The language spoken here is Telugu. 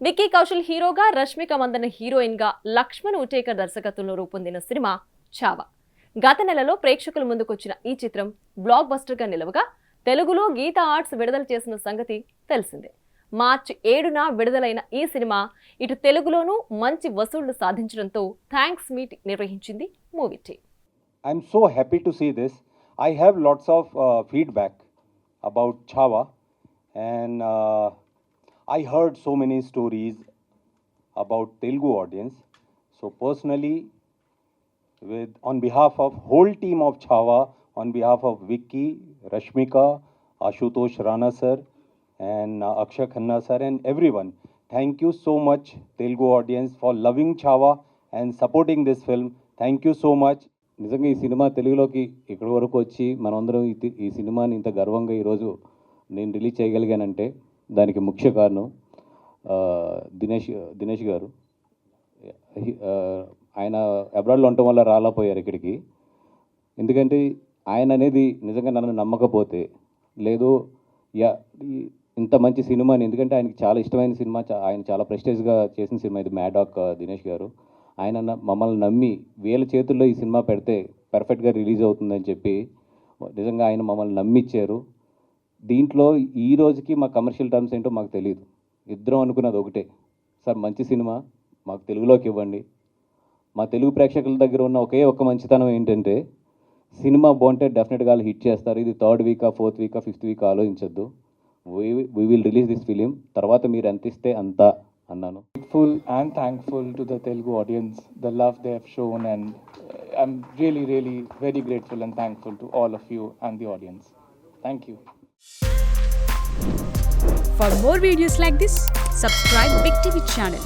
విక్కీ కౌశల్ హీరోగా, రష్మిక మందన హీరోయిన్ గా లక్ష్మణ్ ఉటేకర్ దర్శకత్వంలో రూపొందిన సినిమా చావా. గత నెలలో ప్రేక్షకుల ముందుకొచ్చిన ఈ చిత్రం బ్లాక్ బస్టర్ గా నిలవగా తెలుగులో గీతా ఆర్ట్స్ విడుదల చేసిన సంగతి తెలిసిందే. మార్చి 7న విడుదలైన ఈ సినిమా ఇటు తెలుగులోనూ మంచి వసూళ్లు సాధించడంతో థ్యాంక్స్ మీట్ నిర్వహించింది movie team. I'm so happy to see this. I have lots of feedback about Chava, and I heard so many stories about Telugu audience. So personally, on behalf of whole team of Chava, on behalf of Vicky, Rashmika, Ashutosh Rana sir, and Akshay Khanna sir, and everyone, thank you so much Telugu audience for loving Chava and supporting this film. Thank you so much. నిజంగా ఈ సినిమా తెలుగులోకి ఇక్కడి వరకు వచ్చి మనమందరం ఈ సినిమాని ఇంత గర్వంగా ఈరోజు నేను రిలీజ్ చేయగలిగానంటే దానికి ముఖ్య కారణం దినేష్ గారు. ఆయన అబ్రాడ్లో ఉండటం వల్ల రాలేకపోయారు ఇక్కడికి. ఎందుకంటే ఆయన అనేది నిజంగా నన్ను నమ్మకపోతే లేదు ఇంత మంచి సినిమాని, ఎందుకంటే ఆయనకి చాలా ఇష్టమైన సినిమా, ఆయన చాలా ప్రెస్టేజ్గా చేసిన సినిమా ఇది మ్యాడాక్. దినేష్ గారు ఆయన మమ్మల్ని నమ్మి వీళ్ళ చేతుల్లో ఈ సినిమా పెడితే పర్ఫెక్ట్గా రిలీజ్ అవుతుందని చెప్పి నిజంగా ఆయన మమ్మల్ని నమ్మిచ్చారు. దీంట్లో ఈ రోజుకి మా కమర్షియల్ టర్మ్స్ ఏంటో మాకు తెలియదు. ఇద్దరం అనుకున్నది ఒకటే, సార్ మంచి సినిమా మాకు తెలుగులోకి ఇవ్వండి. మా తెలుగు ప్రేక్షకుల దగ్గర ఉన్న ఒక్క మంచితనం ఏంటంటే సినిమా బాగుంటే డెఫినెట్గా వాళ్ళు హిట్ చేస్తారు. ఇది 3rd వీకా 4th వీకా 5th వీక్ ఆలోచించద్దు. We will release this film, తర్వాత మీరు ఎంత ఇస్తే అంతా అన్నాను. Grateful and thankful to the Telugu audience, the love they have shown, and I'm really very grateful and thankful to all of you and the audience. Thank you. For more videos like this, subscribe Big TV channel.